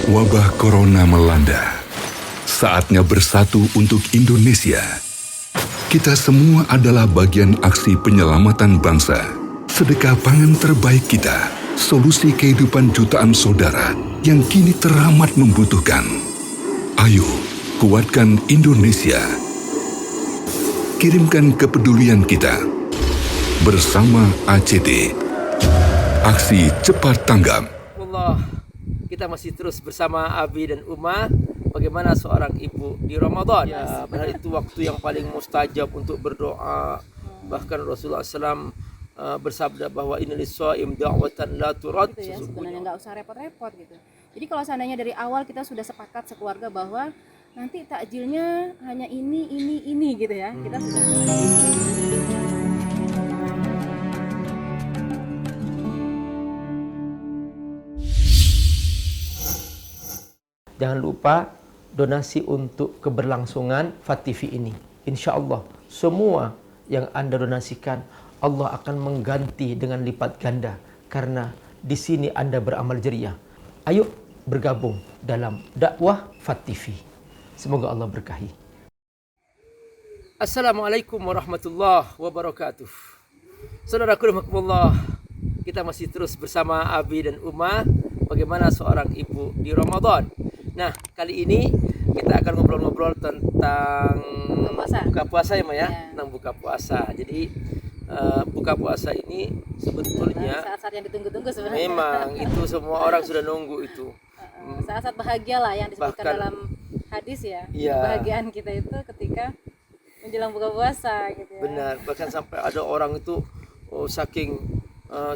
Wabah Corona melanda. Saatnya bersatu untuk Indonesia. Kita semua adalah bagian aksi penyelamatan bangsa. Sedekah pangan terbaik kita, solusi kehidupan jutaan saudara yang kini teramat membutuhkan. Ayo, kuatkan Indonesia. Kirimkan kepedulian kita. Bersama ACT. Aksi cepat tanggap. Allah, kita masih terus bersama Abi dan Uma. Bagaimana seorang ibu di Ramadan? Ya, padahal itu waktu yang paling mustajab untuk berdoa. Bahkan Rasulullah SAW bersabda bahwa innalis shaim da'watan la turad. Gitu ya, sebenarnya nggak usah repot-repot gitu. Jadi kalau seandainya dari awal kita sudah sepakat sekeluarga bahwa nanti takjilnya hanya ini gitu ya, kita sudah. Jangan lupa donasi untuk keberlangsungan FAT-TV ini. Insya Allah semua yang Anda donasikan Allah akan mengganti dengan lipat ganda, karena di sini Anda beramal jariah. Ayo bergabung dalam dakwah FAT-TV. Semoga Allah berkahi. Assalamualaikum warahmatullahi wabarakatuh. Saudaraku rahimakumullah, kita masih terus bersama Abi dan Uma. Bagaimana seorang ibu di Ramadan? Nah, kali ini kita akan ngobrol-ngobrol tentang buka puasa ya, Ma ya? Tentang buka puasa. Jadi buka puasa ini sebetulnya Saat-saat yang ditunggu-tunggu sebenarnya. memang itu semua orang sudah nunggu itu. Saat-saat bahagia lah yang disebutkan Bahkan, dalam hadis ya. iya. Kebahagiaan kita itu ketika menjelang buka puasa gitu ya. Benar, bahkan sampai ada orang itu saking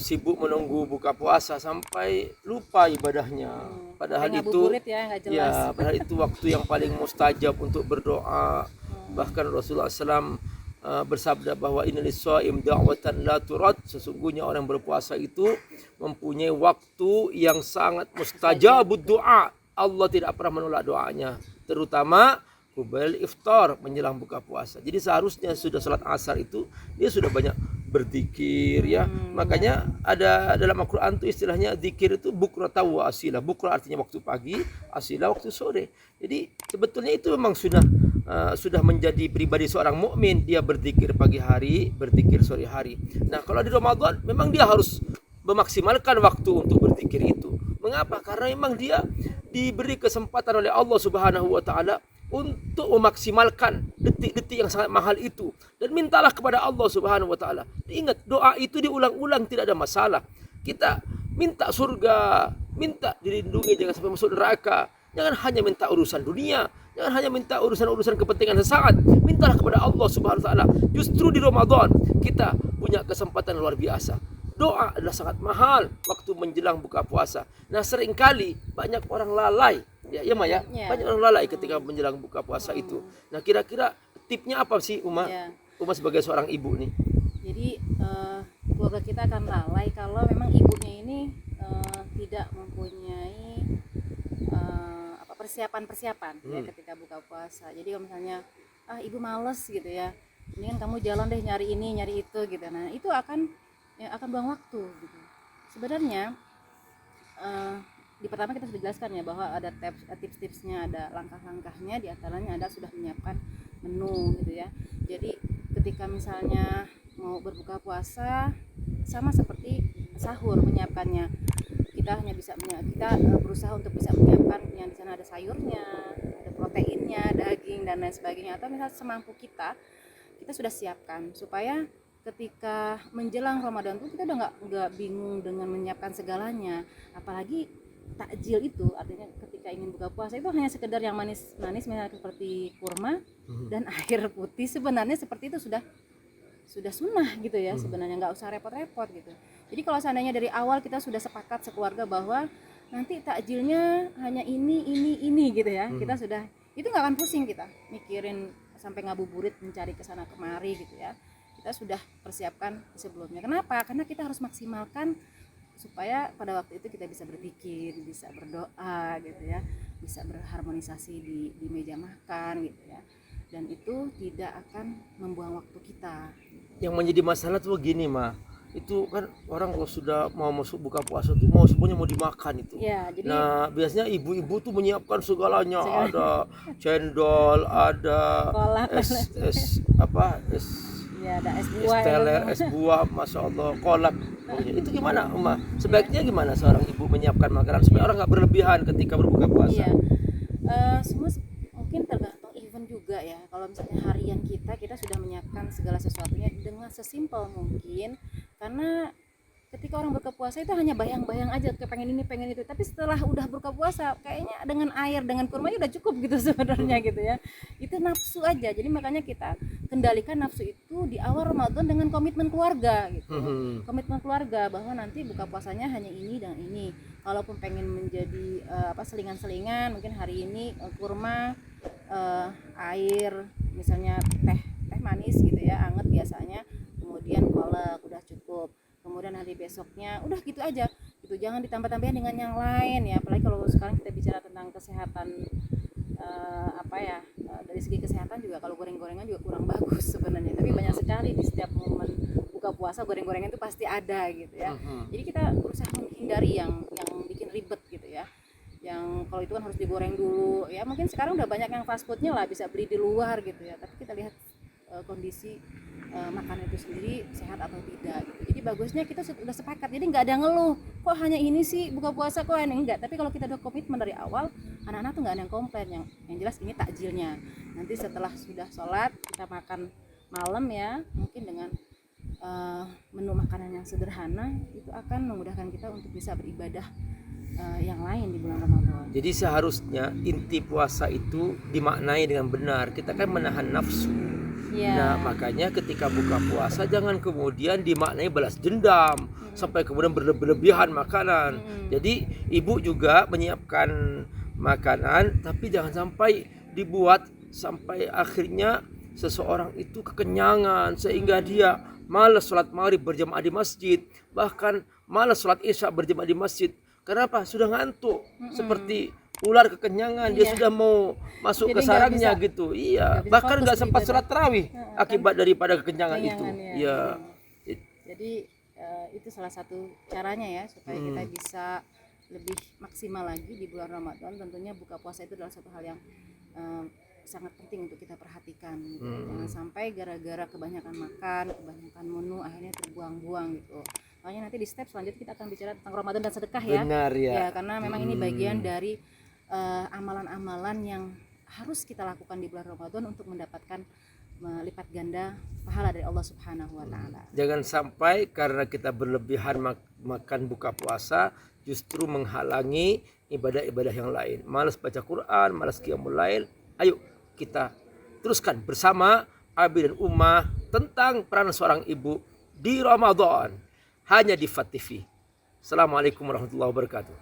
sibuk menunggu buka puasa sampai lupa ibadahnya. Padahal itu ngabuburit ya, nggak jelas. ya, padahal itu waktu yang paling mustajab untuk berdoa. Bahkan Rasulullah SAW bersabda bahwa innalis shaim da'watan la turad. Sesungguhnya orang berpuasa itu mempunyai waktu yang sangat mustajabud doa. Allah tidak pernah menolak doanya, terutama qabla iftar, menjelang buka puasa. Jadi seharusnya sudah salat asar itu dia sudah banyak berzikir ya. Makanya ada dalam Al-Qur'an itu istilahnya zikir itu bukrata wa asila. Bukra artinya waktu pagi, asila waktu sore. Jadi sebetulnya itu memang sudah menjadi pribadi seorang mukmin, dia berzikir pagi hari, berzikir sore hari. Nah, kalau di Ramadan memang dia harus memaksimalkan waktu untuk berzikir itu. Mengapa? Karena memang dia diberi kesempatan oleh Allah Subhanahu wa taala untuk memaksimalkan detik-detik yang sangat mahal itu, dan mintalah kepada Allah Subhanahu wa taala. Ingat, doa itu diulang-ulang tidak ada masalah. Kita minta surga, minta dilindungi jangan sampai masuk neraka. Jangan hanya minta urusan dunia, jangan hanya minta urusan-urusan kepentingan sesaat. Mintalah kepada Allah Subhanahu wa taala. Justru di Ramadan kita punya kesempatan luar biasa. Doa adalah sangat mahal waktu menjelang buka puasa. Nah, seringkali banyak orang lalai. Ya, Ma ya. Banyak orang lalai ketika menjelang buka puasa itu. Nah, kira-kira tipnya apa sih, Uma? Uma sebagai seorang ibu nih. Jadi keluarga kita akan lalai kalau memang ibunya ini tidak mempunyai persiapan ya ketika buka puasa. Jadi kalau misalnya ibu males gitu ya, ini kan kamu jalan deh nyari ini nyari itu gitu. Nah, itu akan buang waktu gitu. Sebenarnya di pertama kita sudah jelaskan ya bahwa ada tips-tipsnya, ada langkah-langkahnya, di antaranya ada sudah menyiapkan menu gitu ya. Jadi ketika misalnya mau berbuka puasa sama seperti sahur menyiapkannya, kita berusaha untuk bisa menyiapkan yang di sana ada sayurnya, ada proteinnya, daging dan lain sebagainya, atau misalnya semampu kita sudah siapkan supaya ketika menjelang Ramadan tuh kita udah nggak bingung dengan menyiapkan segalanya. Apalagi takjil itu artinya ketika ingin buka puasa itu hanya sekedar yang manis-manis misalnya seperti kurma dan air putih. Sebenarnya seperti itu sudah sunnah gitu ya. Sebenarnya nggak usah repot-repot gitu. Jadi kalau seandainya dari awal kita sudah sepakat sekeluarga bahwa nanti takjilnya hanya ini gitu ya, kita sudah, itu nggak akan pusing kita mikirin sampai ngabuburit mencari kesana kemari gitu ya. Kita sudah persiapkan sebelumnya. Kenapa? Karena kita harus maksimalkan supaya pada waktu itu kita bisa berzikir, bisa berdoa gitu ya, bisa berharmonisasi di meja makan gitu ya. Dan itu tidak akan membuang waktu kita. Yang menjadi masalah tuh gini, Ma. itu kan orang kalau sudah mau masuk buka puasa tuh mau semuanya mau dimakan itu. Ya, jadi Nah, biasanya ibu-ibu tuh menyiapkan segalanya, ada cendol, ada kolak, es ya ada es es buah, teler, es buah, masya Allah, kolak. Itu gimana, Uma? Sebaiknya gimana seorang ibu menyiapkan makanan supaya orang nggak berlebihan ketika berbuka puasa? Iya. Semua mungkin tergantung event juga ya. Kalau misalnya harian kita sudah menyiapkan segala sesuatunya dengan sesimpel mungkin, karena ketika orang berbuka puasa itu hanya bayang-bayang aja kayak pengen ini pengen itu, tapi setelah udah berbuka puasa kayaknya dengan air dengan kurmanya udah cukup gitu sebenarnya gitu ya. Itu nafsu aja, jadi makanya kita kendalikan nafsu itu di awal Ramadan dengan komitmen keluarga gitu. Komitmen keluarga bahwa nanti buka puasanya hanya ini dan ini. Kalaupun pengen menjadi selingan-selingan, mungkin hari ini kurma, air, misalnya teh manis gitu ya, anget biasanya, kemudian kolak udah cukup. Kemudian hari besoknya udah gitu aja gitu, jangan ditambah-tambahin dengan yang lain ya, apalagi kalau sekarang kita bicara tentang kesehatan, dari segi kesehatan juga kalau goreng-gorengan juga kurang bagus sebenarnya, tapi banyak sekali di setiap momen buka puasa goreng-gorengan itu pasti ada gitu ya. Jadi kita berusaha menghindari yang bikin ribet gitu ya, yang kalau itu kan harus digoreng dulu ya. Mungkin sekarang udah banyak yang fast foodnya lah, bisa beli di luar gitu ya, tapi kita lihat kondisi makanan itu sendiri sehat atau tidak gitu. Jadi bagusnya kita sudah sepakat, jadi nggak ada ngeluh kok hanya ini sih buka puasa kok ini enggak, tapi kalau kita udah komitmen dari awal, anak-anak tuh nggak ada yang komplain. Yang jelas ini takjilnya, nanti setelah sudah sholat kita makan malam ya, mungkin dengan menu makanan yang sederhana itu akan memudahkan kita untuk bisa beribadah yang lain di bulan Ramadan. Jadi seharusnya inti puasa itu dimaknai dengan benar. Kita kan menahan nafsu. Ya. Nah, makanya ketika buka puasa jangan kemudian dimaknai balas dendam sampai kemudian berlebihan makanan. Jadi ibu juga menyiapkan makanan, tapi jangan sampai dibuat sampai akhirnya seseorang itu kekenyangan sehingga dia malas sholat maghrib berjamaah di masjid, bahkan malas sholat isya berjamaah di masjid. Kenapa? Sudah ngantuk, seperti ular kekenyangan, dia sudah mau masuk ke sarangnya gitu. Iya, bahkan nggak sempat sholat tarawih akibat daripada kekenyangan itu. Ya. Jadi itu salah satu caranya ya supaya kita bisa lebih maksimal lagi di bulan Ramadan. Tentunya buka puasa itu adalah satu hal yang sangat penting untuk kita perhatikan gitu. Jangan sampai gara-gara kebanyakan makan, kebanyakan menu akhirnya terbuang-buang gitu. Makanya nanti di step selanjutnya kita akan bicara tentang Ramadan dan sedekah ya. Benar ya. Ya, karena memang ini bagian dari amalan-amalan yang harus kita lakukan di bulan Ramadan untuk mendapatkan melipat ganda pahala dari Allah Subhanahu wa taala. Jangan sampai karena kita berlebihan makan buka puasa justru menghalangi ibadah-ibadah yang lain. Malas baca Quran, malas qiyamul lail. Ayo kita teruskan bersama Abi dan Ummah tentang peran seorang ibu di Ramadan hanya di FAT TV. Assalamualaikum warahmatullahi wabarakatuh.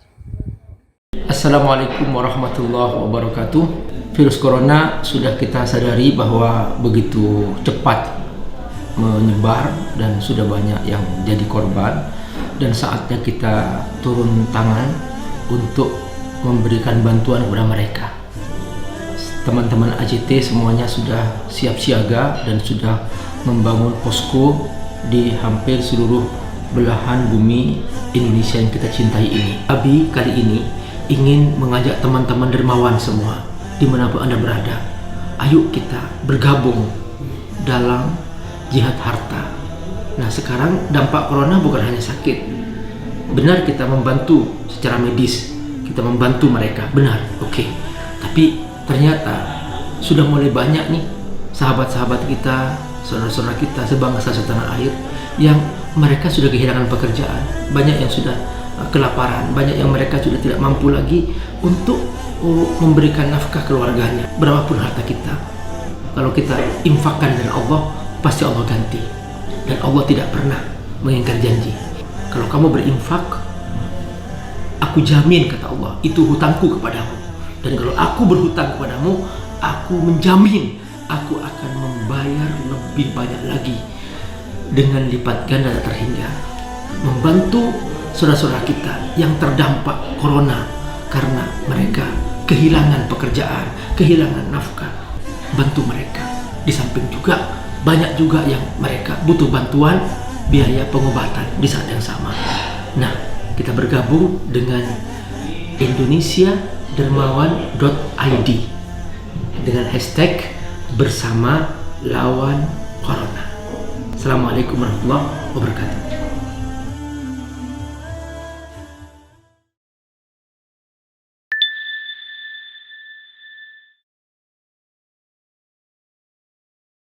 Assalamualaikum warahmatullahi wabarakatuh. Virus corona sudah kita sadari bahwa begitu cepat menyebar dan sudah banyak yang jadi korban, dan saatnya kita turun tangan untuk memberikan bantuan kepada mereka. Teman-teman AJT semuanya sudah siap siaga dan sudah membangun posko di hampir seluruh belahan bumi Indonesia yang kita cintai ini. Abi kali ini ingin mengajak teman-teman dermawan semua dimanapun Anda berada, ayo kita bergabung dalam jihad harta. Nah, sekarang dampak corona bukan hanya sakit. Benar kita membantu secara medis, kita membantu mereka, benar, oke. Tapi ternyata sudah mulai banyak nih sahabat-sahabat kita, saudara-saudara kita sebangsa setanah air yang mereka sudah kehilangan pekerjaan, banyak yang sudah kelaparan, banyak yang mereka sudah tidak mampu lagi untuk memberikan nafkah keluarganya. Berapapun harta kita, kalau kita infakkan dengan Allah, pasti Allah ganti. Dan Allah tidak pernah mengingkar janji. Kalau kamu berinfak, aku jamin, kata Allah, itu hutangku kepadamu. Dan kalau aku berhutang kepadamu, aku menjamin aku akan membayar lebih banyak lagi dengan lipat ganda tak terhingga. Membantu saudara-saudara kita yang terdampak corona karena mereka kehilangan pekerjaan, kehilangan nafkah. Bantu mereka. Di samping juga banyak juga yang mereka butuh bantuan biaya pengobatan di saat yang sama. Nah, kita bergabung dengan indonesiadermawan.id dengan hashtag bersama lawan corona. Assalamualaikum warahmatullahi wabarakatuh.